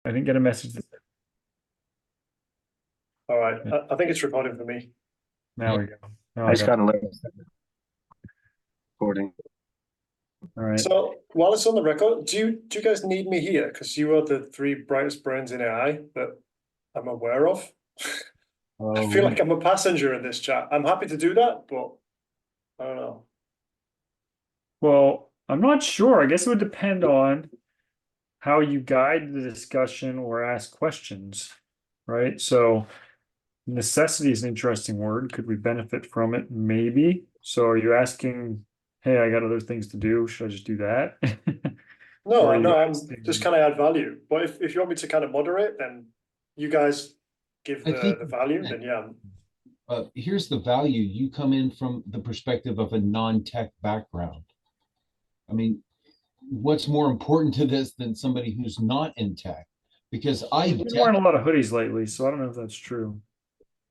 I didn't get a message. All right. I think it's recording for me. Now we go. Oh, I I just got got a little recording. all right. So while it's on the record, do you guys need me here? Because you are the three brightest brains in AI that I'm aware of. I feel like Um, I'm a passenger in this chat. I'm happy to do that, but I don't know. Well, I'm not sure. I guess it would depend on how you guide the discussion or ask questions, right? So necessity is an interesting word. Could we benefit from it? Maybe. So are you asking, hey, I got other things to do. Should I just do that? Or are No, you no, I'm just asking, kind of add value. But if you want me to kind of moderate, then you guys give I think the value, that then yeah. here's the value. You come in from the perspective of a non-tech background. I mean, what's more important to this than somebody who's not in tech? Because you've been wearing a lot of hoodies lately, so I don't know if that's true.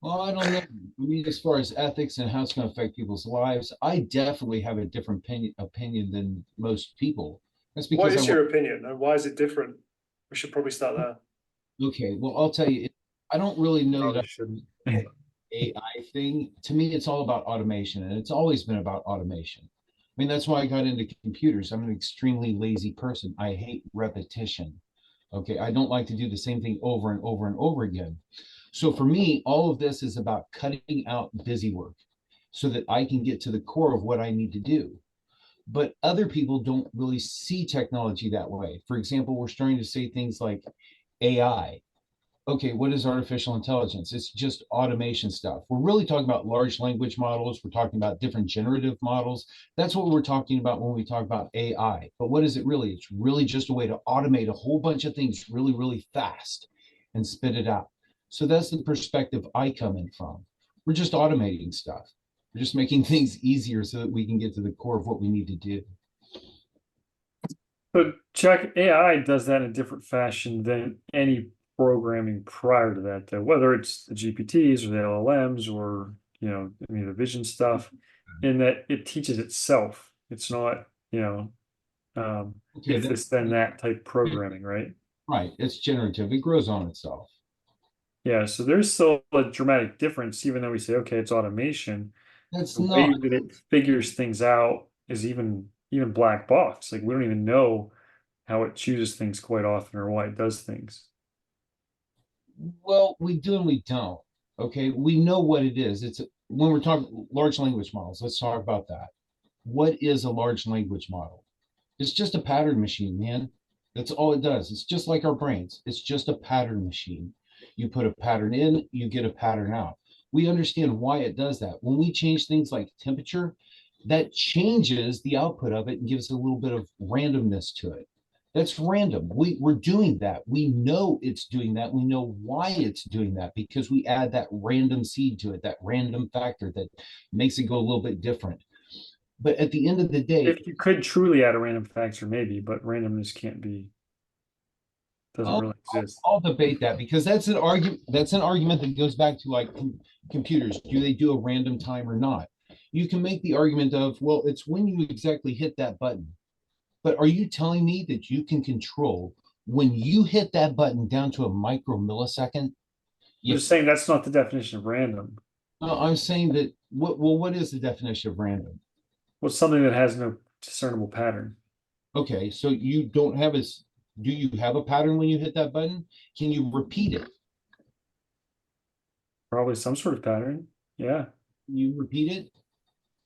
well, I don't know. I mean, as far as ethics and how it's going to affect people's lives, I definitely have a different opinion than most people. That's What because I is work. your opinion and why is it different? We should probably start there. Okay, well, I'll tell you, I don't really know that Probably shouldn't. AI thing. To me, it's all about automation, and it's always been about automation. I mean, that's why I got into computers. I'm an extremely lazy person. I hate repetition. Okay, I don't like to do the same thing over and over and over again. So for me, all of this is about cutting out busy work so that I can get to the core of what I need to do. But other people don't really see technology that way. For example, we're starting to say things like AI. Okay, what is artificial intelligence? It's just automation stuff. We're really talking about large language models. We're talking about different generative models. That's what we're talking about when we talk about AI. But what is it really? It's really just a way to automate a whole bunch of things really, really fast and spit it out. So that's the perspective I come in from. We're just automating stuff. We're just making things easier so that we can get to the core of what we need to do. But check AI does that in a different fashion than any programming prior to that, though, whether it's the GPTs or the LLMs or any of the vision stuff, in that it teaches itself. It's not, Okay, if this then that type programming, right? right. It's generative. It grows on itself. Yeah, so there's still a dramatic difference, even though we say, okay, it's automation. That's The not way that it figures things out is even black box. Like we don't even know how it chooses things quite often or why it does things. Well, we do and we don't. Okay, we know what it is. When we're talking large language models, let's talk about that. What is a large language model? It's just a pattern machine, man. That's all it does. It's just like our brains. It's just a pattern machine. You put a pattern in, you get a pattern out. We understand why it does that. When we change things like temperature, that changes the output of it and gives a little bit of randomness to it. That's random. We're doing that. We know it's doing that. We know why it's doing that because we add that random seed to it, that random factor that makes it go a little bit different. But at the end of the day, If you could truly add a random factor, maybe, but randomness can't be, doesn't I'll, really exist. I'll debate that because that's an argument. That's an argument that goes back to like computers. Do they do a random time or not? You can make the argument of, well, it's when you exactly hit that button. But are you telling me that you can control when you hit that button down to a micro millisecond? I'm You, just saying that's not the definition of random. I'm saying that what is the definition of random? Well, something that has no discernible pattern. Okay, so you don't have a, do you have a pattern when you hit that button? Can you repeat it? Probably some sort of pattern. Yeah. You repeat it?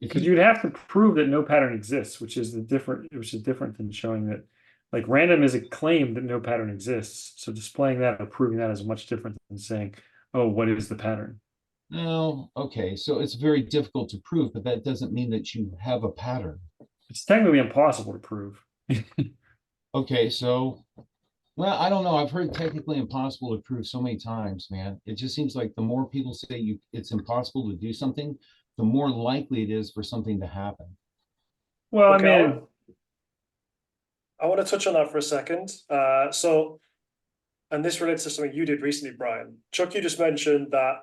If Because you you'd have to prove that no pattern exists, which is different than showing that like random is a claim that no pattern exists. So displaying that or proving that is much different than saying, oh, what is the pattern? no, okay, so it's very difficult to prove, but that doesn't mean that you have a pattern. It's technically impossible to prove. Okay, so well, I don't know. I've heard technically impossible to prove so many times, man. It just seems like the more people say it's impossible to do something, the more likely it is for something to happen. Well, I Okay, mean, I want to touch on that for a second. And this relates to something you did recently, Brian. Chuck, you just mentioned that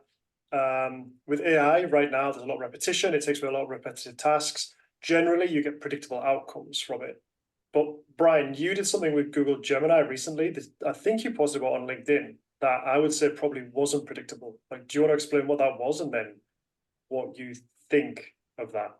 with AI right now, there's a lot of repetition. It takes away a lot of repetitive tasks. Generally, you get predictable outcomes from it. But Brian, you did something with Google Gemini recently. I think you posted about on LinkedIn that I would say probably wasn't predictable. Like, do you want to explain what that was and then what you think of that?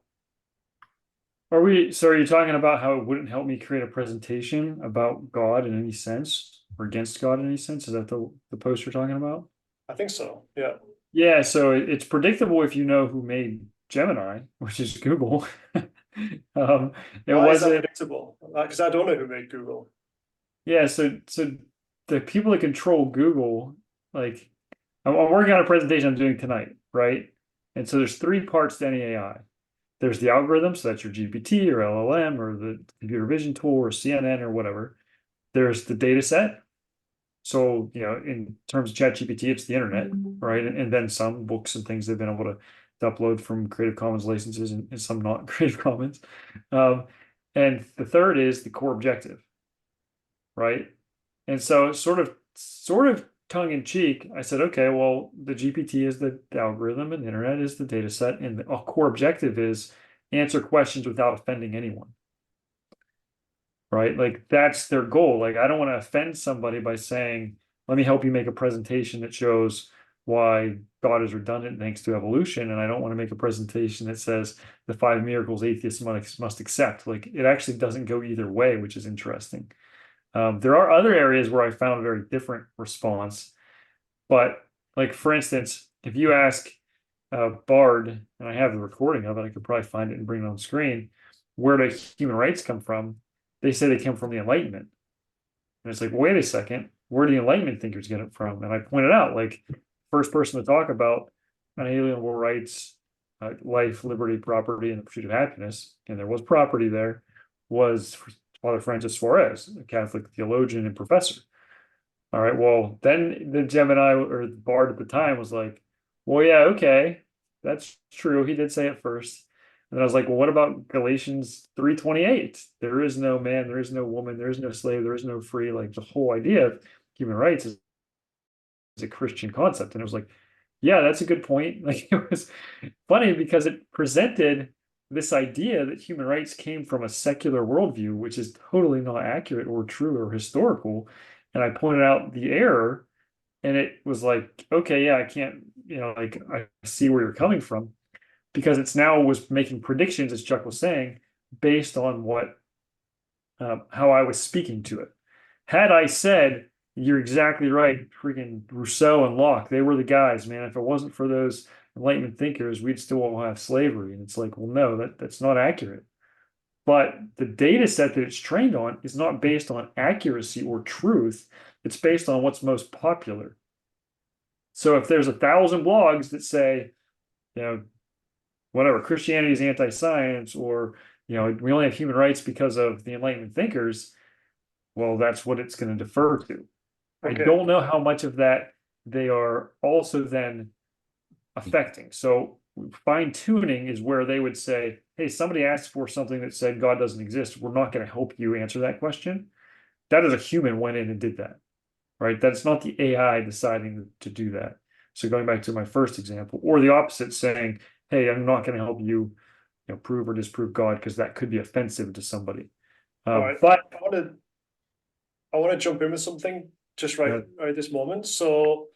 So are you talking about how it wouldn't help me create a presentation about God in any sense or against God in any sense? Is that the post you're talking about? I think so. Yeah. Yeah, so it's predictable if you know who made Gemini, which is Google. It Why is that wasn't, predictable? Because I don't know who made Google. yeah, so the people that control Google, like I'm working on a presentation I'm doing tonight, right? And so there's three parts to any AI. There's the algorithm, so that's your GPT or LLM or the computer vision tool or CNN or whatever. There's the data set. So, in terms of ChatGPT, it's the internet, right? And then some books and things they've been able to upload from Creative Commons licenses and some not Creative Commons. And the third is the core objective, right? And so sort of tongue in cheek, I said, okay, well, the GPT is the algorithm and the internet is the data set, and the core objective is answer questions without offending anyone. Right? Like that's their goal. Like I don't want to offend somebody by saying, let me help you make a presentation that shows why God is redundant thanks to evolution. And I don't want to make a presentation that says the five miracles atheists must accept. Like it actually doesn't go either way, which is interesting. There are other areas where I found a very different response. But like for instance, if you ask Bard, and I have the recording of it, I could probably find it and bring it on screen. Where do human rights come from? They say they come from the Enlightenment. And it's like, wait a second, where do the Enlightenment thinkers get it from? And I pointed out, like, first person to talk about unalienable rights, life, liberty, property, and the pursuit of happiness, and there was property there, was Father Francis Suarez, a Catholic theologian and professor. All right, well, then the Gemini or the Bard at the time was like, well, yeah, okay, that's true. He did say it first. And I was like, well, what about Galatians 3:28? There is no man, there is no woman, there is no slave, there is no free. Like the whole idea of human rights is a Christian concept. And it was like, yeah, that's a good point. Like it was funny because it presented this idea that human rights came from a secular worldview, which is totally not accurate or true or historical. And I pointed out the error, and it was like, okay, yeah, I can't, like I see where you're coming from because it's now was making predictions, as Chuck was saying, based on how I was speaking to it. Had I said, you're exactly right, freaking Rousseau and Locke, they were the guys, man. If it wasn't for those Enlightenment thinkers, we'd still all have slavery. And it's like, well, no, that's not accurate. But the data set that it's trained on is not based on accuracy or truth. It's based on what's most popular. So if there's 1,000 blogs that say, whatever, Christianity is anti-science, or, we only have human rights because of the Enlightenment thinkers, well, that's what it's going to defer to. I don't know how much of that they are also then affecting. So fine tuning is where they would say, hey, somebody asked for something that said God doesn't exist. We're not going to help you answer that question. That is a human went in and did that, right? That's not the AI deciding to do that. So going back to my first example, or the opposite, saying, hey, I'm not going to help you, prove or disprove God because that could be offensive to somebody. Right. But I want to jump in with something just right this moment. So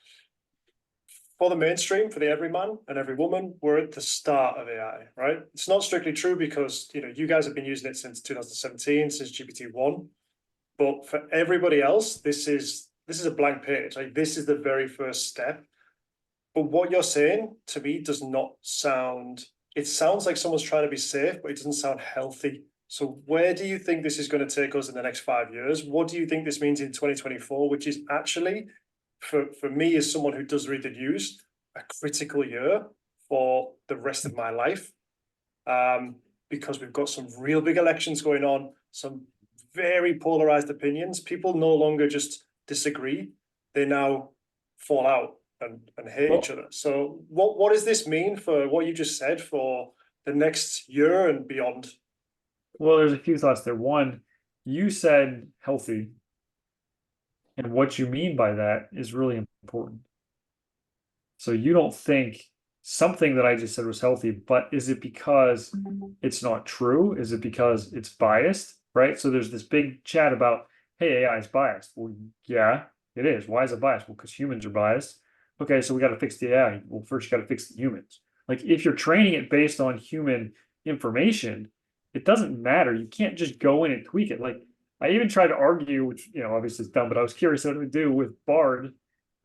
for the mainstream, for the everyman and every woman, we're at the start of AI, right? It's not strictly true because you guys have been using it since 2017, since GPT-1. But for everybody else, this is a blank page. Like this is the very first step. But what you're saying to me does not sound, it sounds like someone's trying to be safe, but it doesn't sound healthy. So where do you think this is going to take us in the next 5 years? What do you think this means in 2024, which is actually, for me as someone who does read the news, a critical year for the rest of my life? Because we've got some real big elections going on, some very polarized opinions. People no longer just disagree, they now fall out and hate each other. So what does this mean for what you just said for the next year and beyond? Well, there's a few thoughts there. One, you said healthy, and what you mean by that is really important. So you don't think something that I just said was healthy, but is it because it's not true? Is it because it's biased? right? So there's this big chat about, hey, AI is biased. Well, yeah, it is. Why is it biased? Well, because humans are biased. Okay, so we got to fix the AI. Well, first you got to fix the humans. Like if you're training it based on human information, it doesn't matter. You can't just go in and tweak it. Like I even tried to argue, which obviously is dumb, but I was curious what it would do with Bard,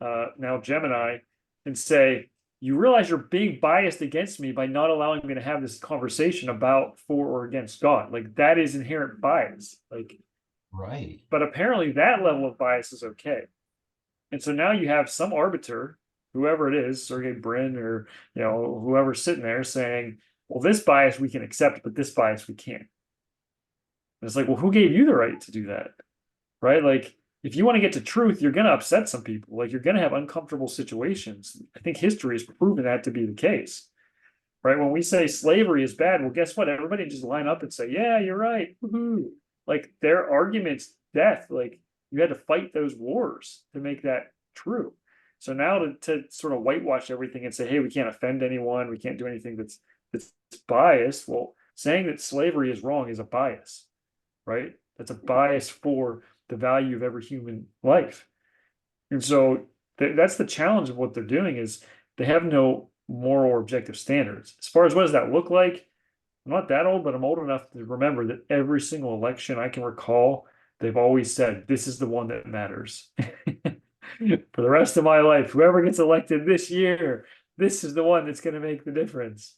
now Gemini, and say, you realize you're being biased against me by not allowing me to have this conversation about for or against God. Like that is inherent bias. Like, Right. but apparently that level of bias is okay. And so now you have some arbiter, whoever it is, Sergey Brin or whoever's sitting there saying, well, this bias we can accept, but this bias we can't. And it's like, well, who gave you the right to do that? Right? Like, if you want to get to truth, you're going to upset some people. Like, you're going to have uncomfortable situations. I think history has proven that to be the case. Right? When we say slavery is bad, well, guess what? Everybody just line up and say, yeah, you're right. Woo-hoo. Like, their arguments, death, like, you had to fight those wars to make that true. So now to sort of whitewash everything and say, hey, we can't offend anyone, we can't do anything that's biased. Well, saying that slavery is wrong is a bias, right? That's a bias for the value of every human life. And so that's the challenge of what they're doing is they have no moral or objective standards. As far as what does that look like? I'm not that old, but I'm old enough to remember that every single election I can recall, they've always said, this is the one that matters. For the rest of my life, whoever gets elected this year, this is the one that's going to make the difference.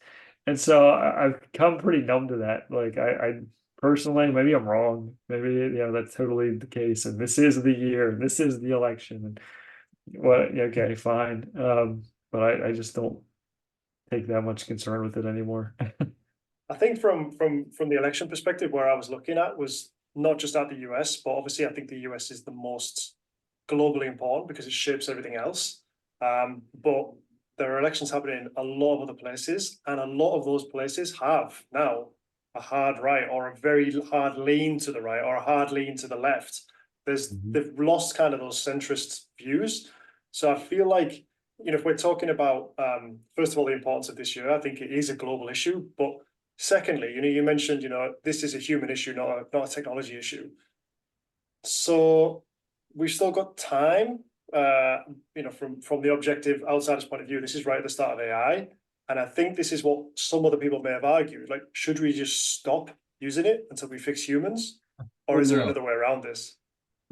And so I've come pretty numb to that. Like I personally, maybe I'm wrong. Maybe that's totally the case. And this is the year, and this is the election. And what? Okay, fine. But I just don't take that much concern with it anymore. I think from the election perspective, where I was looking at was not just at the US, but obviously I think the US is the most globally important because it shapes everything else. But there are elections happening in a lot of other places, and a lot of those places have now a hard right or a very hard lean to the right or a hard lean to the left. They've lost kind of those centrist views. So I feel like, if we're talking about first of all the importance of this year, I think it is a global issue. But secondly, you mentioned this is a human issue, not a technology issue. So we've still got time. From the objective outsider's point of view, this is right at the start of AI. And I think this is what some other people may have argued. Like, should we just stop using it until we fix humans? Or is there another way around this?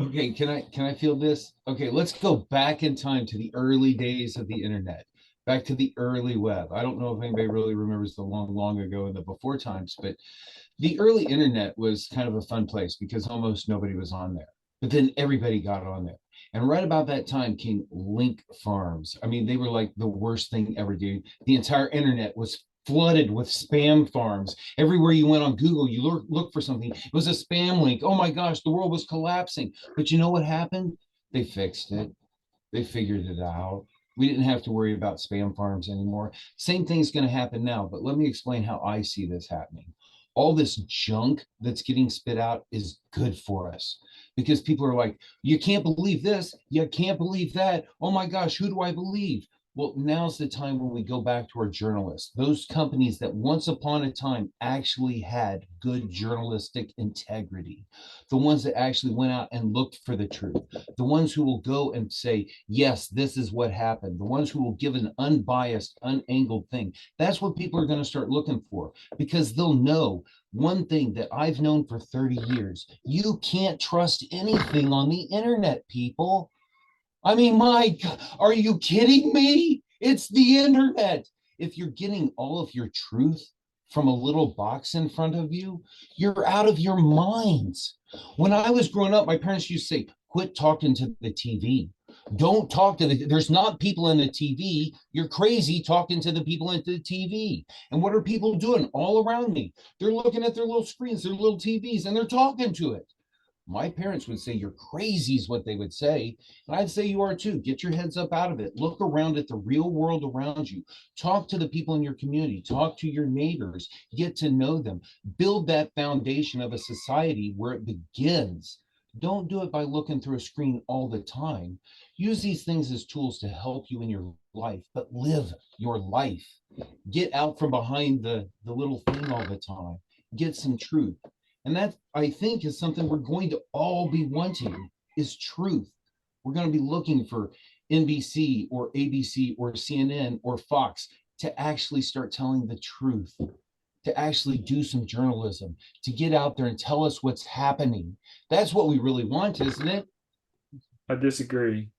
Okay, can I feel this? Okay, let's go back in time to the early days of the internet, back to the early web. I don't know if anybody really remembers the long ago in the before times, but the early internet was kind of a fun place because almost nobody was on there. But then everybody got on there. And right about that time came link farms. I mean, they were like the worst thing ever, dude. The entire internet was flooded with spam farms. Everywhere you went on Google, you look for something. It was a spam link. Oh my gosh, the world was collapsing. But you know what happened? They fixed it. They figured it out. We didn't have to worry about spam farms anymore. Same thing's going to happen now, but let me explain how I see this happening. All this junk that's getting spit out is good for us because people are like, you can't believe this. You can't believe that. Oh my gosh, who do I believe? Well, now's the time when we go back to our journalists, those companies that once upon a time actually had good journalistic integrity, the ones that actually went out and looked for the truth, the ones who will go and say, yes, this is what happened, the ones who will give an unbiased, unangled thing. That's what people are going to start looking for because they'll know one thing that I've known for 30 years. You can't trust anything on the internet, people. I mean, Mike, are you kidding me? It's the internet. If you're getting all of your truth from a little box in front of you, you're out of your minds. When I was growing up, my parents used to say, quit talking to the TV. Don't talk to there's not people in the TV. You're crazy talking to the people in the TV. And what are people doing all around me? They're looking at their little screens, their little TVs, and they're talking to it. My parents would say you're crazy is what they would say. And I'd say you are too. Get your heads up out of it. Look around at the real world around you. Talk to the people in your community. Talk to your neighbors. Get to know them. Build that foundation of a society where it begins. Don't do it by looking through a screen all the time. Use these things as tools to help you in your life, but live your life. Get out from behind the little thing all the time. Get some truth. And that, I think, is something we're going to all be wanting, is truth. We're going to be looking for NBC or ABC or CNN or Fox to actually start telling the truth, to actually do some journalism, to get out there and tell us what's happening. That's what we really want, isn't it? I disagree.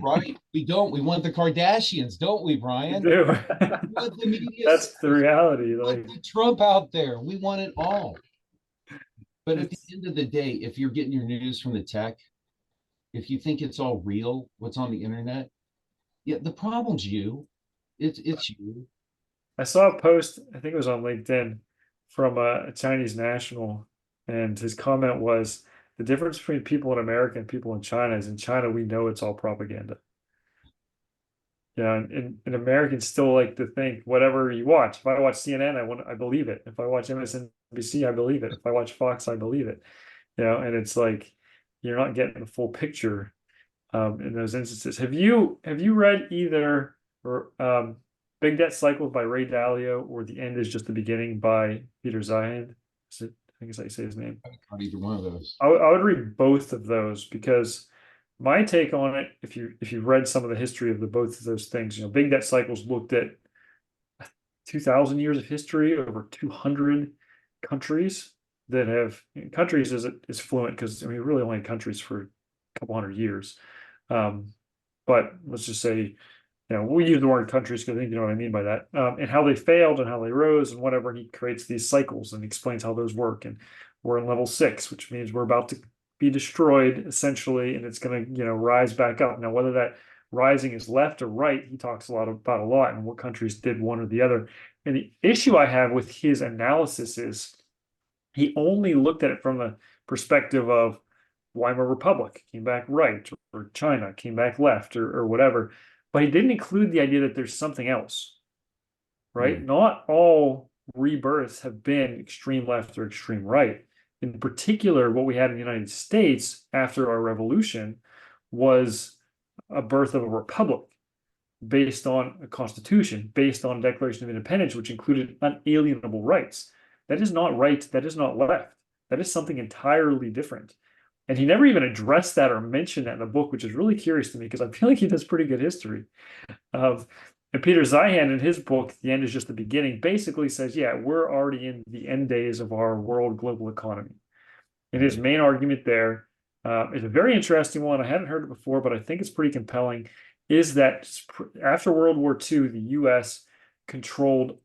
Right? We don't. We want the Kardashians, don't we, We Brian? do. What the media That's the says, reality. put Like, the Trump out there. We want it all. But at the it's end of the day, if you're getting your news from the tech, if you think it's all real, what's on the internet, yeah, the problem's you. It's you. I saw a post, I think it was on LinkedIn, from a Chinese national, and his comment was the difference between people in America and people in China is in China we know it's all propaganda. Yeah, and Americans still like to think whatever you watch. If I watch CNN, I believe it. If I watch MSNBC, I believe it. If I watch Fox, I believe it. And it's like you're not getting the full picture in those instances. Have you read either or Big Debt Cycles by Ray Dalio or The End is Just the Beginning by Peter Zeihan? I think it's how you say his name. On either one of those. I would read both of those because my take on it, if you've read some of the history of the both of those things, Big Debt Cycles looked at 2,000 years of history over 200 countries that have countries is fluent because I mean really only countries for a couple hundred years. But let's just say, we use the word countries because I think you know what I mean by that, and how they failed and how they rose and whatever. And he creates these cycles and explains how those work. And we're in level 6, which means we're about to be destroyed essentially, and it's going to, rise back up. Now, whether that rising is left or right, he talks about a lot and what countries did one or the other. And the issue I have with his analysis is he only looked at it from the perspective of Weimar Republic came back right, or China came back left, or whatever. But he didn't include the idea that there's something else, right? Not all rebirths have been extreme left or extreme right. In particular, what we had in the United States after our revolution was a birth of a republic based on a constitution, based on a Declaration of Independence, which included unalienable rights. That is not right. That is not left. That is something entirely different. And he never even addressed that or mentioned that in the book, which is really curious to me because I feel like he does pretty good history. And Peter Zeihan in his book, The End is Just the Beginning, basically says, yeah, we're already in the end days of our world global economy. And his main argument there is a very interesting one. I hadn't heard it before, but I think it's pretty compelling, is that after World War II, the US controlled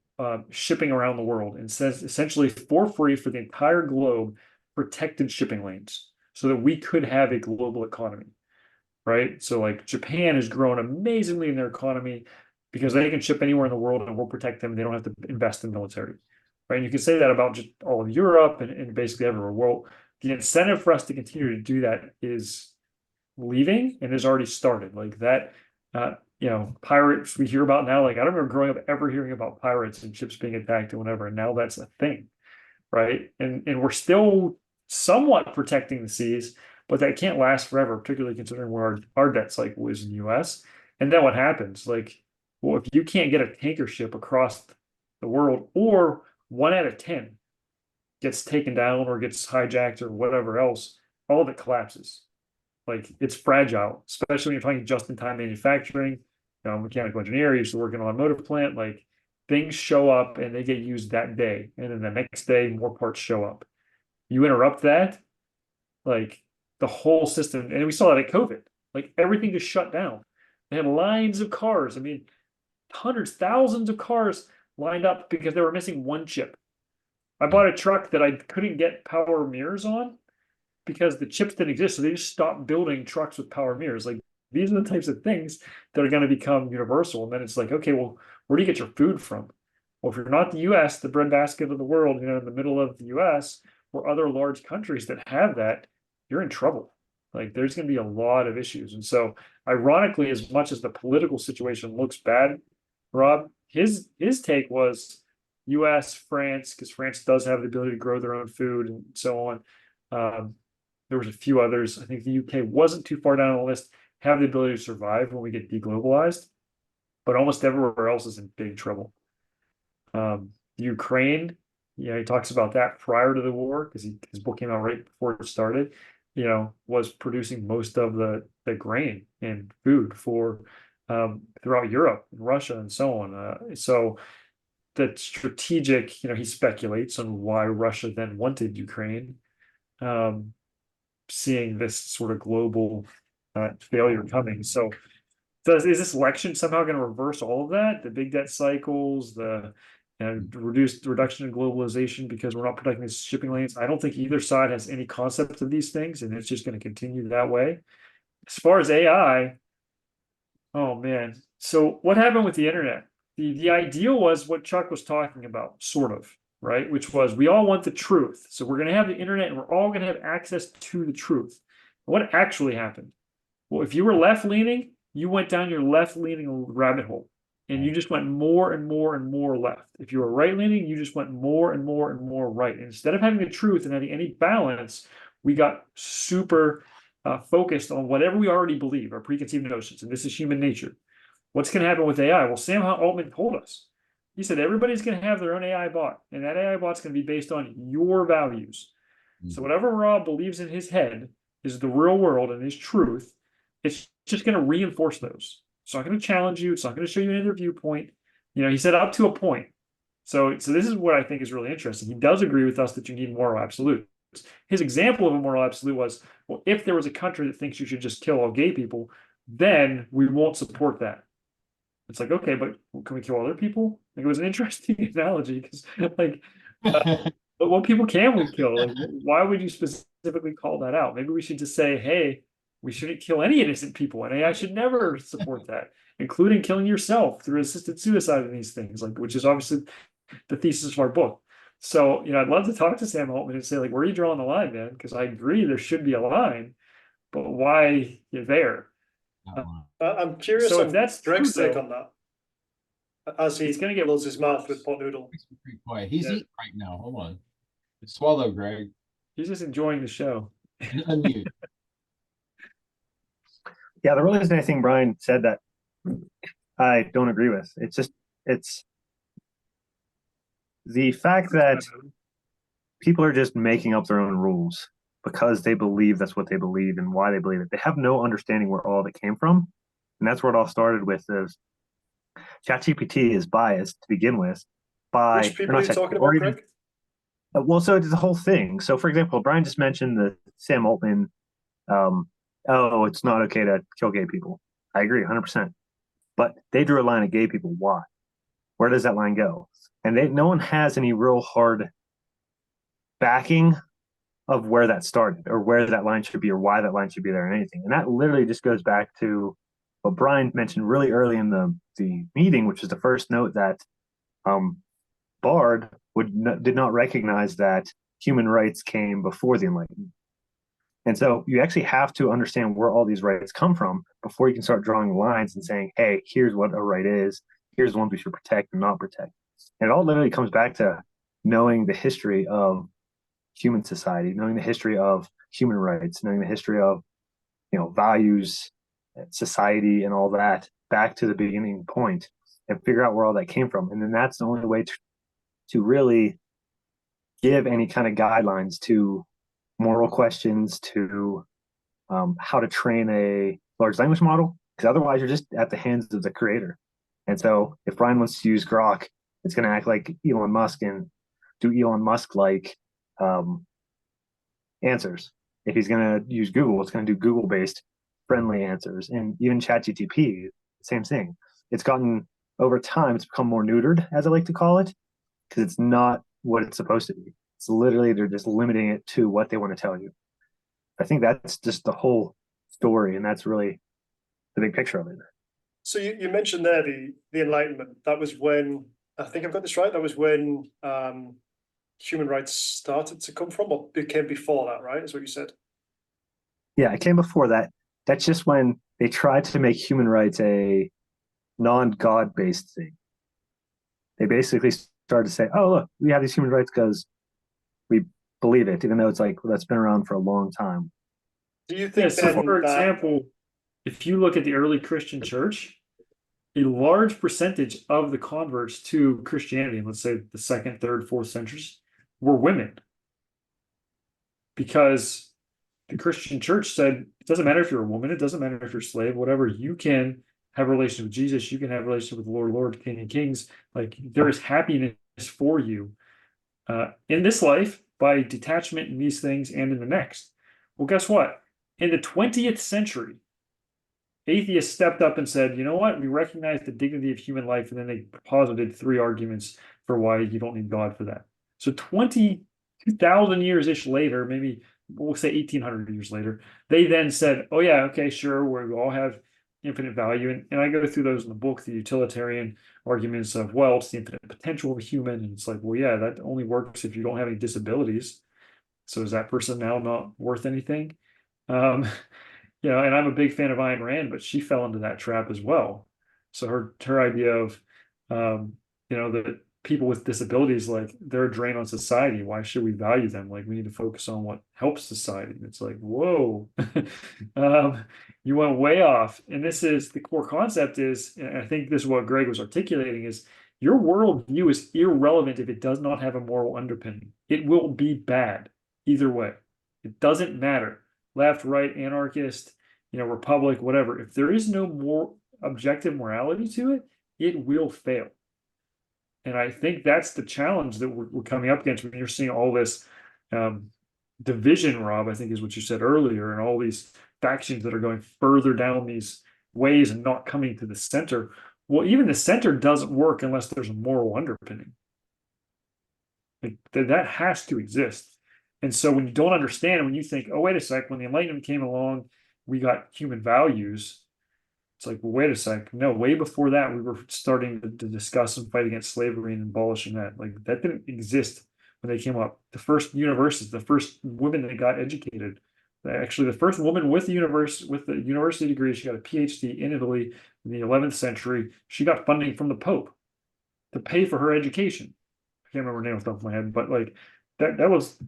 shipping around the world and says essentially for free for the entire globe, protected shipping lanes so that we could have a global economy, right? So like Japan has grown amazingly in their economy because they can ship anywhere in the world and we'll protect them. They don't have to invest in military, right? And you can say that about just all of Europe and basically everywhere. Well, the incentive for us to continue to do that is leaving and has already started. Like that, pirates we hear about now. Like I don't remember growing up ever hearing about pirates and ships being attacked and whatever. And now that's a thing, right? And we're still somewhat protecting the seas, but that can't last forever, particularly considering where our debt cycle is in the US. And then what happens? Like, well, if you can't get a tanker ship across the world, or 1 out of 10 gets taken down or gets hijacked or whatever else, all of it collapses. Like it's fragile, especially when you're talking just-in-time manufacturing. Mechanical engineer, used to work in an automotive plant. Like things show up and they get used that day, and then the next day more parts show up. You interrupt that, like the whole system, and we saw that at COVID. Like everything just shut down. They had lines of cars. I mean, hundreds, thousands of cars lined up because they were missing one chip. I bought a truck that I couldn't get power mirrors on because the chips didn't exist. So they just stopped building trucks with power mirrors. Like these are the types of things that are going to become universal. And then it's like, okay, well, where do you get your food from? Well, if you're not the US, the breadbasket of the world, in the middle of the US or other large countries that have that, you're in trouble. Like there's going to be a lot of issues. And so ironically, as much as the political situation looks bad, Rob, his take was US, France, because France does have the ability to grow their own food and so on. There was a few others. I think the UK wasn't too far down on the list, have the ability to survive when we get deglobalized, but almost everywhere else is in big trouble. Ukraine he talks about that prior to the war because his book came out right before it started. Was producing most of the grain and food for throughout Europe and Russia and so on. So that strategic, he speculates on why Russia then wanted Ukraine, seeing this sort of global failure coming. So is this election somehow going to reverse all of that? The big debt cycles, the reduction in globalization because we're not protecting the shipping lanes. I don't think either side has any concept of these things, and it's just going to continue that way. As far as AI, oh man. So what happened with the internet? The ideal was what Chuck was talking about, sort of, right? Which was we all want the truth. So we're going to have the internet and we're all going to have access to the truth. What actually happened? Well, if you were left leaning, you went down your left leaning rabbit hole and you just went more and more and more left. If you were right leaning, you just went more and more and more right. And instead of having the truth and having any balance, we got super focused on whatever we already believe, our preconceived notions. And this is human nature. What's going to happen with AI? Well, Sam Altman told us. He said everybody's going to have their own AI bot, and that AI bot's going to be based on your values. So whatever Rob believes in his head is the real world and his truth. It's just going to reinforce those. It's not going to challenge you. It's not going to show you another viewpoint. He said up to a point. So this is what I think is really interesting. He does agree with us that you need moral absolutes. His example of a moral absolute was, well, if there was a country that thinks you should just kill all gay people, then we won't support that. It's like, okay, but can we kill other people? Like, it was an interesting analogy because, like, but what people can we kill? Like, why would you specifically call that out? Maybe we should just say, hey, we shouldn't kill any innocent people, and AI should never support that, including killing yourself through assisted suicide and these things, like, which is obviously the thesis of our book. So, I'd love to talk to Sam Altman and say, like, where are you drawing the line, man? Because I agree there should be a line, but why you're there? I'm curious So on if that's Greg's true, take though, on that. As he it's going to get fills his mouth with pot noodle. Pretty quiet. He's Yeah. eating right now. Hold on. Swallow, Greg. He's just enjoying the show. Unmute. Yeah, there really isn't anything Brian said that I don't agree with. It's the fact that people are just making up their own rules because they believe that's what they believe and why they believe it. They have no understanding where all that came from. And that's where it all started with is ChatGPT is biased to begin with by Which people are you talking about, Greg? Well, so it's the whole thing. So for example, Brian just mentioned the Sam Altman, oh, it's not okay to kill gay people. I agree 100%. But they drew a line at gay people. Why? Where does that line go? And no one has any real hard backing of where that started or where that line should be or why that line should be there or anything. And that literally just goes back to what Brian mentioned really early in the meeting, which is the first note that Bard did not recognize that human rights came before the Enlightenment. And so you actually have to understand where all these rights come from before you can start drawing lines and saying, hey, here's what a right is. Here's the ones we should protect and not protect. And it all literally comes back to knowing the history of human society, knowing the history of human rights, knowing the history of, values, society, and all that back to the beginning point and figure out where all that came from. And then that's the only way to really give any kind of guidelines to moral questions, to how to train a large language model, because otherwise you're just at the hands of the creator. And so if Brian wants to use Grok, it's going to act like Elon Musk and do Elon Musk like answers. If he's going to use Google, it's going to do Google based friendly answers. And even ChatGPT, same thing. It's gotten over time, it's become more neutered, as I like to call it, because it's not what it's supposed to be. It's literally, they're just limiting it to what they want to tell you. I think that's just the whole story, and that's really the big picture of it. So you mentioned there the Enlightenment. That was when, I think I've got this right, that was when human rights started to come from, or it came before that, right? Is what you said? Yeah, it came before that. That's just when they tried to make human rights a non-God based thing. They basically started to say, oh, look, we have these human rights because we believe it, even though it's like, well, that's been around for a long time. Do you think so for example, if you look at the early Christian church, a large percentage of the converts to Christianity, let's say the second, third, fourth centuries, were women, because the Christian church said it doesn't matter if you're a woman, it doesn't matter if you're a slave, whatever, you can have a relationship with Jesus, you can have a relationship with the Lord, King of Kings. Like, there is happiness for you in this life by detachment in these things and in the next. Well, guess what? In the 20th century, atheists stepped up and said, you know what? We recognize the dignity of human life. And then they posited 3 arguments for why you don't need God for that. So 2,000 years-ish later, maybe we'll say 1,800 years later, they then said, oh yeah, okay, sure, we all have infinite value. And I go through those in the book, the utilitarian arguments of, well, it's the infinite potential of a human. And it's like, well, yeah, that only works if you don't have any disabilities. So is that person now not worth anything? You know, and I'm a big fan of Ayn Rand, but she fell into that trap as well. So her idea of, you know, that people with disabilities, like, they're a drain on society. Why should we value them? Like, we need to focus on what helps society. It's like, whoa, you went way off. And this is the core concept is, and I think this is what Greg was articulating, is your worldview is irrelevant if it does not have a moral underpinning. It will be bad either way. It doesn't matter. Left, right, anarchist, you know, republic, whatever. If there is no more objective morality to it, it will fail. And I think that's the challenge that we're coming up against when you're seeing all this division, Rob, I think is what you said earlier, and all these factions that are going further down these ways and not coming to the center. Well, even the center doesn't work unless there's a moral underpinning. Like, that has to exist. And so when you don't understand, when you think, oh, wait a sec, when the Enlightenment came along, we got human values. It's like, well, wait a sec. No, way before that, we were starting to discuss and fight against slavery and abolishing that. Like, that didn't exist when they came up. The first universities, the first women that got educated, actually, the first woman with the university degree, she got a PhD in Italy in the 11th century. She got funding from the Pope to pay for her education. I can't remember her name off the top of my head, but like that was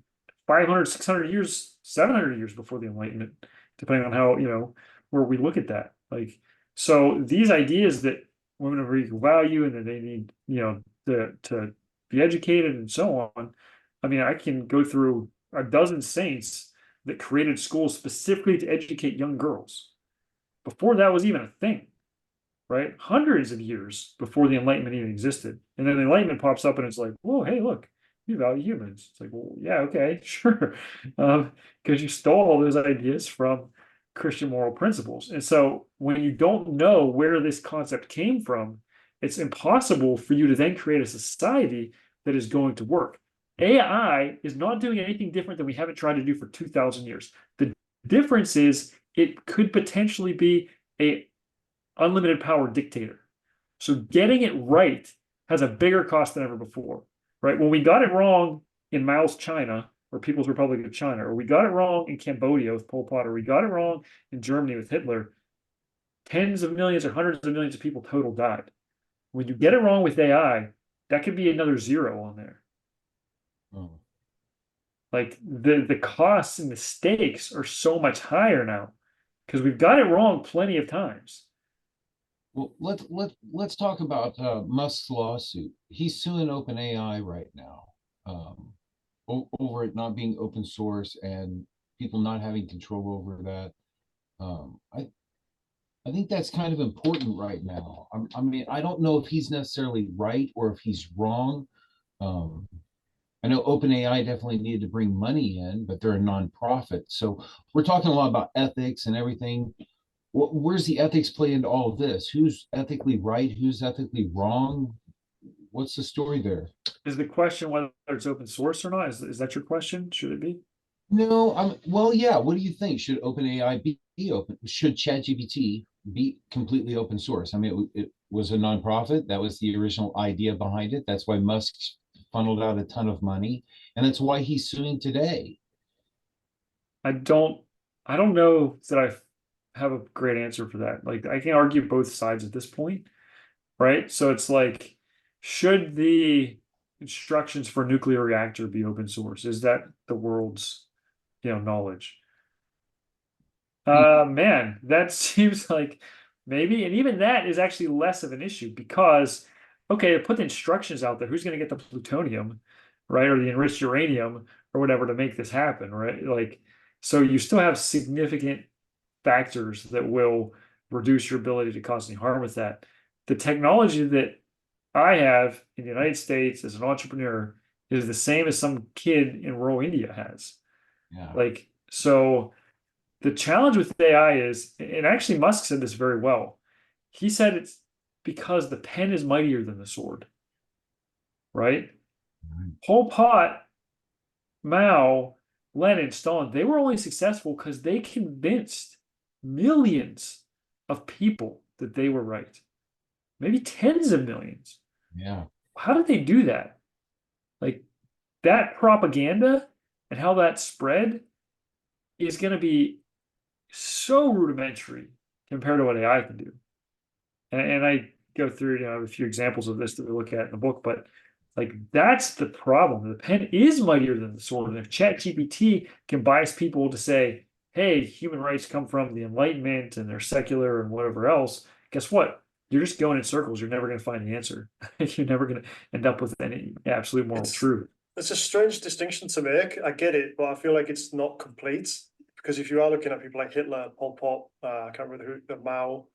500, 600 years, 700 years before the Enlightenment, depending on how, you know, where we look at that. Like, so these ideas that women are of equal value and that they need, you know, to be educated and so on. I mean, I can go through a dozen saints that created schools specifically to educate young girls before that was even a thing, right? Hundreds of years before the Enlightenment even existed. And then the Enlightenment pops up and it's like, whoa, hey, look, you value humans. It's like, well, yeah, okay, sure. Because you stole all those ideas from Christian moral principles. And so when you don't know where this concept came from, it's impossible for you to then create a society that is going to work. AI is not doing anything different than we haven't tried to do for 2,000 years. The difference is it could potentially be a unlimited power dictator. So getting it right has a bigger cost than ever before, right? When we got it wrong in Mao's China, or People's Republic of China, or we got it wrong in Cambodia with Pol Pot, or we got it wrong in Germany with Hitler, tens of millions or hundreds of millions of people total died. When you get it wrong with AI, that could be another 0 on there. Oh. Like, the costs and the stakes are so much higher now because we've got it wrong plenty of times. Well, let's talk about Musk's lawsuit. He's suing OpenAI right now over it not being open source and people not having control over that. I think that's kind of important right now. I mean, I don't know if he's necessarily right or if he's wrong. I know OpenAI definitely needed to bring money in, but they're a nonprofit. So we're talking a lot about ethics and everything. Where's the ethics play into all of this? Who's ethically right? Who's ethically wrong? What's the story there? Is the question whether it's open source or not? Is that your question? Should it be? No, well, yeah. What do you think? Should OpenAI be open? Should ChatGPT be completely open source? I mean, it was a nonprofit. That was the original idea behind it. That's why Musk funneled out a ton of money, and that's why he's suing today. I don't know that I have a great answer for that. Like, I can argue both sides at this point, right? So it's like, should the instructions for a nuclear reactor be open source? Is that the world's, you know, knowledge? Man, that seems like maybe, and even that is actually less of an issue because, okay, put the instructions out there. Who's going to get the plutonium? right? Or the enriched uranium or whatever to make this happen, right? Like, so you still have significant factors that will reduce your ability to cause any harm with that. The technology that I have in the United States as an entrepreneur is the same as some kid in rural India has. Yeah. Like, so the challenge with AI is, and actually Musk said this very well. He said it's because the pen is mightier than the sword, right? Right. Pol Pot, Mao, Lenin, Stalin, they were only successful because they convinced millions of people that they were right. Maybe tens of millions. Yeah. How did they do that? Like that propaganda and how that spread is going to be so rudimentary compared to what AI can do. And I go through, I have a few examples of this that we look at in the book, but like that's the problem. The pen is mightier than the sword. And if ChatGPT can bias people to say, hey, human rights come from the Enlightenment and they're secular and whatever else, guess what? You're just going in circles. You're never going to find the answer. You're never going to end up with any absolute moral truth. It's a strange distinction to make. I get it, but I feel like it's not complete because if you are looking at people like Hitler, Pol Pot, I can't remember who, Mao,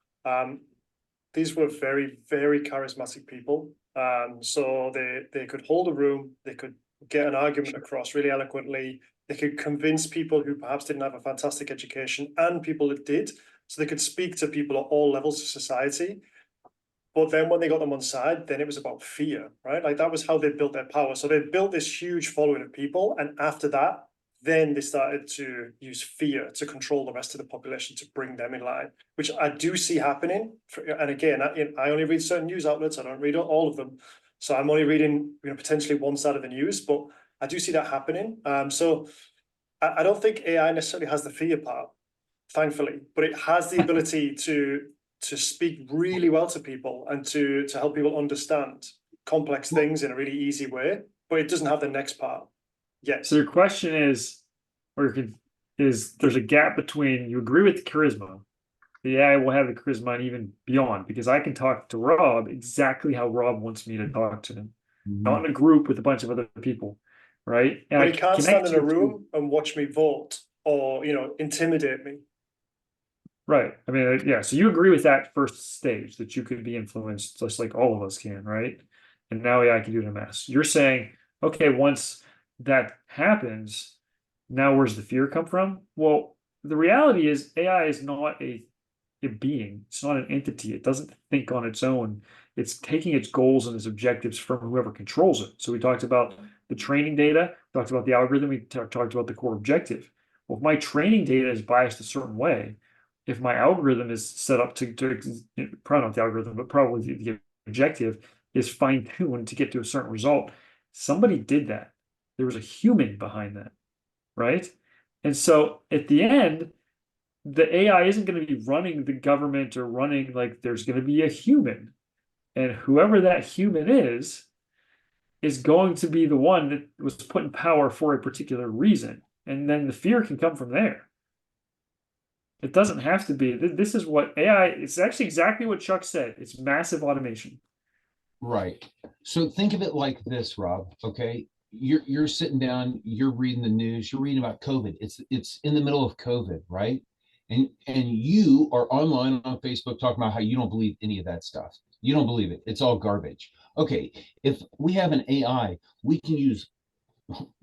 these were very, very charismatic people. So they could hold a room, they could get an argument across really eloquently, they could convince people who perhaps didn't have a fantastic education and people that did. So they could speak to people at all levels of society. But then when they got them on side, then it was about fear, right? Like that was how they built their power. So they built this huge following of people. And after that, then they started to use fear to control the rest of the population to bring them in line, which I do see happening. And again, I only read certain news outlets. I don't read all of them. So I'm only reading, potentially one side of the news, but I do see that happening. So I don't think AI necessarily has the fear part, thankfully, but it has the ability to speak really well to people and to help people understand complex things in a really easy way, but it doesn't have the next part yet. So your question is, there's a gap between you agree with the charisma, the AI will have the charisma and even beyond, because I can talk to Rob exactly how Rob wants me to talk to him, not in a group with a bunch of other people, right? And But I he can't stand connect in a you room and watch me vote or, intimidate me. right. I mean, yeah. So you agree with that first stage that you could be influenced just like all of us can, right? And now AI can do it in mass. You're saying, okay, once that happens, now where's the fear come from? Well, the reality is AI is not a being. It's not an entity. It doesn't think on its own. It's taking its goals and its objectives from whoever controls it. So we talked about the training data, talked about the algorithm, we talked about the core objective. Well, if my training data is biased a certain way, if my algorithm is set up to probably not the algorithm, but probably the objective is fine-tuned to get to a certain result, somebody did that. There was a human behind that, right? And so at the end, the AI isn't going to be running the government or running, like there's going to be a human. And whoever that human is going to be the one that was put in power for a particular reason. And then the fear can come from there. It doesn't have to be. This is what AI, it's actually exactly what Chuck said. It's massive automation. Right. So think of it like this, Rob. Okay. You're sitting down, you're reading the news, you're reading about COVID. It's in the middle of COVID, right? And you are online on Facebook talking about how you don't believe any of that stuff. You don't believe it. It's all garbage. Okay. If we have an AI, we can use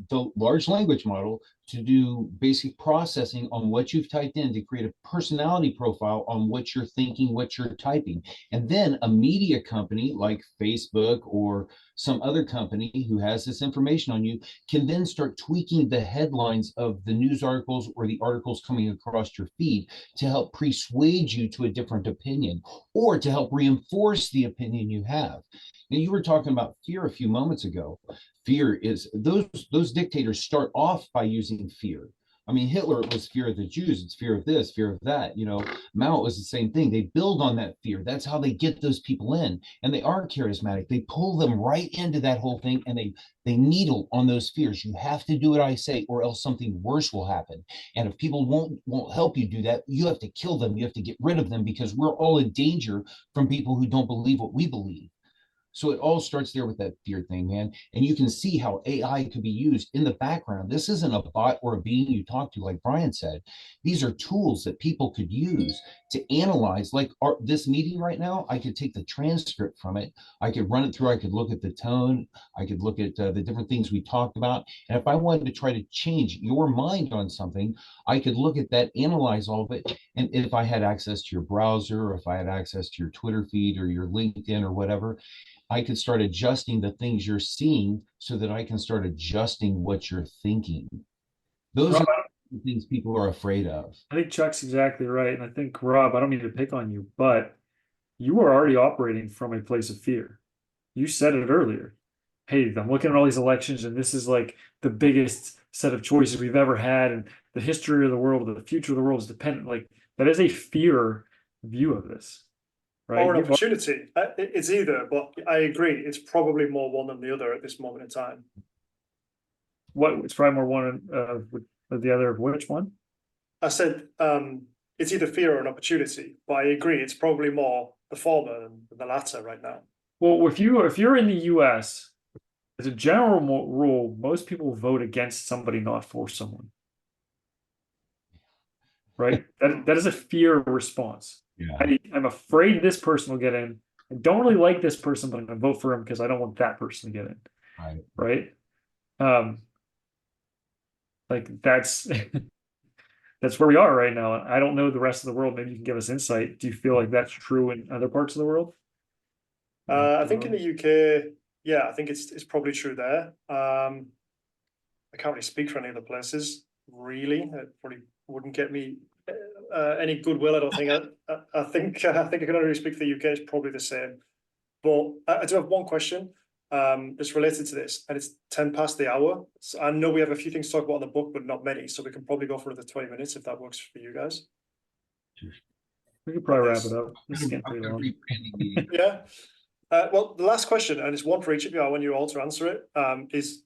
the large language model to do basic processing on what you've typed in to create a personality profile on what you're thinking, what you're typing. And then a media company like Facebook or some other company who has this information on you can then start tweaking the headlines of the news articles or the articles coming across your feed to help persuade you to a different opinion or to help reinforce the opinion you have. Now, you were talking about fear a few moments ago. Fear is those dictators start off by using fear. I mean, Hitler was fear of the Jews. It's fear of this, fear of that. Mao was the same thing. They build on that fear. That's how they get those people in, and they are charismatic. They pull them right into that whole thing, and they needle on those fears. You have to do what I say, or else something worse will happen. And if people won't help you do that, you have to kill them. You have to get rid of them because we're all in danger from people who don't believe what we believe. So it all starts there with that fear thing, man. And you can see how AI could be used in the background. This isn't a bot or a being you talk to, like Brian said. These are tools that people could use to analyze. Like this meeting right now, I could take the transcript from it. I could run it through. I could look at the tone. I could look at the different things we talked about. And if I wanted to try to change your mind on something, I could look at that, analyze all of it. And if I had access to your browser, or if I had access to your Twitter feed or your LinkedIn or whatever, I could start adjusting the things you're seeing so that I can start adjusting what you're thinking. Those Rob, are the things people are afraid of. I think Chuck's exactly right. And I think, Rob, I don't mean to pick on you, but you are already operating from a place of fear. You said it earlier. Hey, I'm looking at all these elections, and this is like the biggest set of choices we've ever had, and the history of the world, the future of the world is dependent. Like that is a fear view of this, right? Or an opportunity. It's either, but I agree. It's probably more one than the other at this moment in time. What? It's probably more one of the other. Which one? I said it's either fear or an opportunity, but I agree. It's probably more the former than the latter right now. Well, if you're in the U.S., as a general rule, most people vote against somebody, not for someone. Right? That is a fear response. Yeah. I'm afraid this person will get in. I don't really like this person, but I'm going to vote for him because I don't want that person to get in. Right. Right? Like that's that's where we are right now. I don't know the rest of the world. Maybe you can give us insight. Do you feel like that's true in other parts of the world? I think in the UK, yeah, I think it's probably true there. I can't really speak for any other places, really. It probably wouldn't get me any goodwill. I don't think. I think I can only really speak for the UK. It's probably the same. But I do have one question that's related to this, and it's 10 past the hour. So I know we have a few things to talk about in the book, but not many. So we can probably go for another 20 minutes if that works for you guys. We could probably wrap it up. This is getting pretty long. Yeah. Well, the last question, and it's one for each of you. I want you all to answer it. Is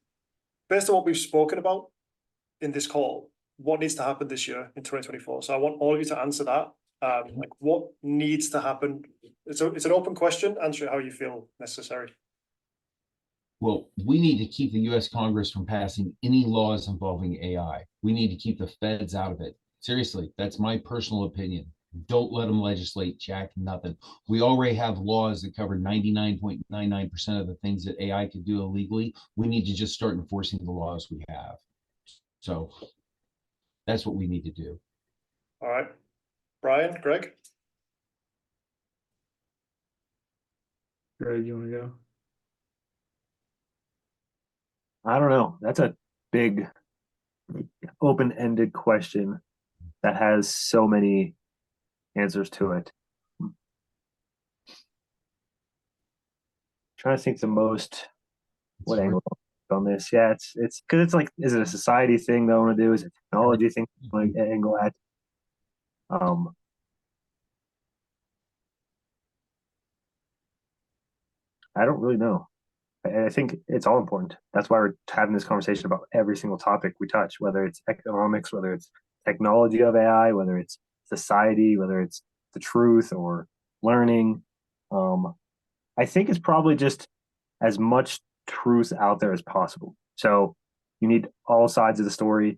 based on what we've spoken about in this call, what needs to happen this year in 2024? So I want all of you to answer that. Like what needs to happen? It's an open question. Answer it how you feel necessary. Well, we need to keep the US Congress from passing any laws involving AI. We need to keep the feds out of it. Seriously, that's my personal opinion. Don't let them legislate jack nothing. We already have laws that cover 99.99% of the things that AI could do illegally. We need to just start enforcing the laws we have. So that's what we need to do. All right. Brian, Greg? Greg, you want to go? I don't know. That's a big, open-ended question that has so many answers to it. Trying to think the most what angle on this. Yeah, it's because it's like, is it a society thing that I want to do? Is it technology thing like angle at? I don't really know. I think it's all important. That's why we're having this conversation about every single topic we touch, whether it's economics, whether it's technology of AI, whether it's society, whether it's the truth or learning. I think it's probably just as much truth out there as possible. So you need all sides of the story,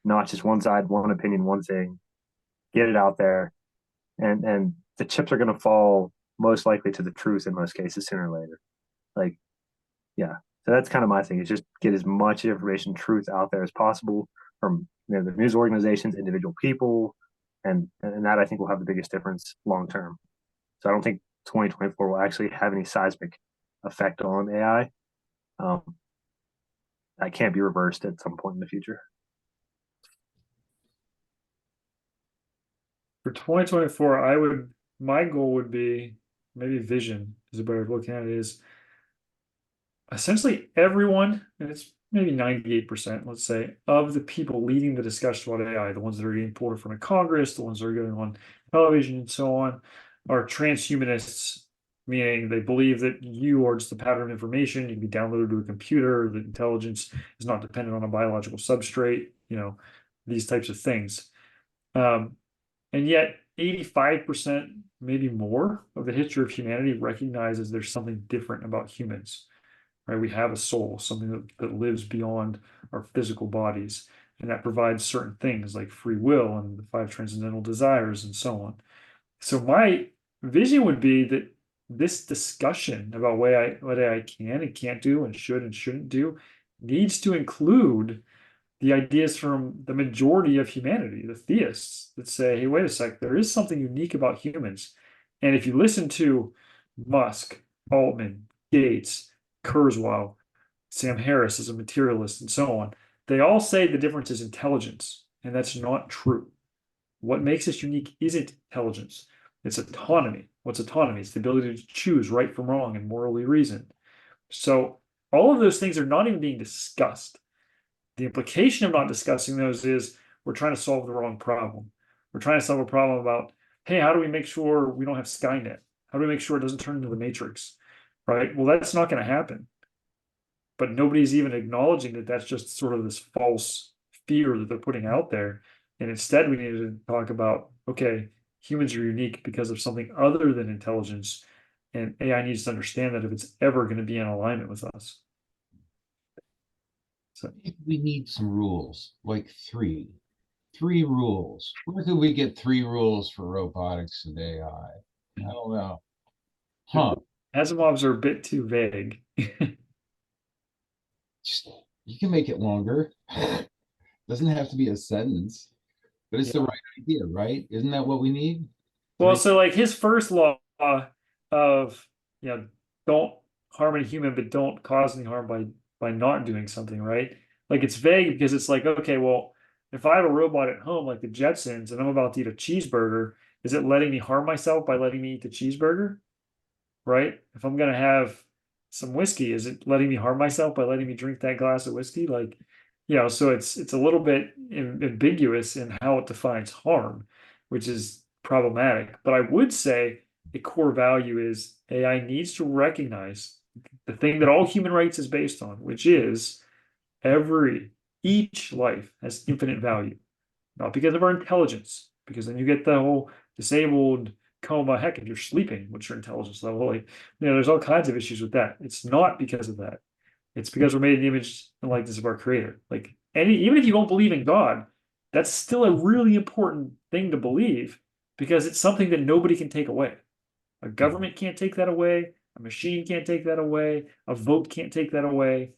not just one side, one opinion, one thing. Get it out there, and the chips are going to fall most likely to the truth in most cases sooner or later. Like, yeah. So that's kind of my thing, is just get as much information, truth out there as possible from the news organizations, individual people, and that I think will have the biggest difference long term. So I don't think 2024 will actually have any seismic effect on AI. That can't be reversed at some point in the future. For 2024, my goal would be, maybe vision is a better way of looking at it, is essentially everyone, and it's maybe 98%, let's say, of the people leading the discussion about AI, the ones that are getting pulled in front of Congress, the ones that are going on television and so on, are transhumanists, meaning they believe that you are just a pattern of information, you can be downloaded to a computer, that intelligence is not dependent on a biological substrate, these types of things. And yet 85%, maybe more of the history of humanity recognizes there's something different about humans, right? We have a soul, something that lives beyond our physical bodies, and that provides certain things like free will and the five transcendental desires and so on. So my vision would be that this discussion about what AI can and can't do and should and shouldn't do needs to include the ideas from the majority of humanity, the theists, that say, hey, wait a sec, there is something unique about humans. And if you listen to Musk, Altman, Gates, Kurzweil, Sam Harris is a materialist, and so on, they all say the difference is intelligence, and that's not true. What makes us unique isn't intelligence, it's autonomy. What's autonomy? It's the ability to choose right from wrong and morally reason. So all of those things are not even being discussed. The implication of not discussing those is we're trying to solve the wrong problem. We're trying to solve a problem about, hey, how do we make sure we don't have Skynet? How do we make sure it doesn't turn into the Matrix? Right? Well, that's not going to happen. But nobody's even acknowledging that that's just sort of this false fear that they're putting out there. And instead, we need to talk about, okay, humans are unique because of something other than intelligence. And AI needs to understand that if it's ever going to be in alignment with us. So We need some rules, like three rules. Where could we get 3 rules for robotics and AI? I don't know. Huh? Asimovs are a bit too vague. Just, you can make it longer. Doesn't have to be a sentence, but it's the right idea, right? Isn't that what we need? Well, so like his first law of, you know, don't harm any human, but don't cause any harm by not doing something, right? Like it's vague because it's like, okay, well, if I have a robot at home like the Jetsons and I'm about to eat a cheeseburger, is it letting me harm myself by letting me eat the cheeseburger? Right? If I'm gonna have some whiskey, is it letting me harm myself by letting me drink that glass of whiskey? Like, you know, so it's a little bit ambiguous in how it defines harm, which is problematic. But I would say a core value is AI needs to recognize the thing that all human rights is based on, which is each life has infinite value, not because of our intelligence, because then you get the whole disabled coma. Heck, if you're sleeping, what's your intelligence level? Like, you know, there's all kinds of issues with that. It's not because of that. It's because we're made in the image and likeness of our creator. Like even if you don't believe in God, that's still a really important thing to believe because it's something that nobody can take away. A government can't take that away. A machine can't take that away. A vote can't take that away.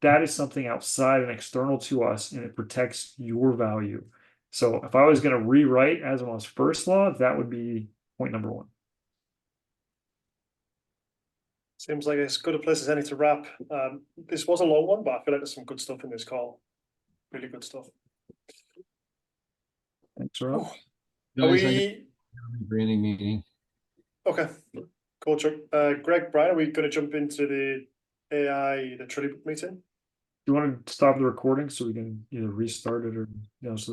That is something outside and external to us, and it protects your value. So if I was going to rewrite Asimov's first law, that would be point number one. Seems like as good a place as any to wrap. This was a long one, but I feel like there's some good stuff in this call. Really good stuff. Thanks, Rob. Are we Branding meeting? okay? Cool, Chuck. Greg, Brian, are we going to jump into the AI, the Trilly meeting? Do you want to stop the recording so we can either restart it or, you know, so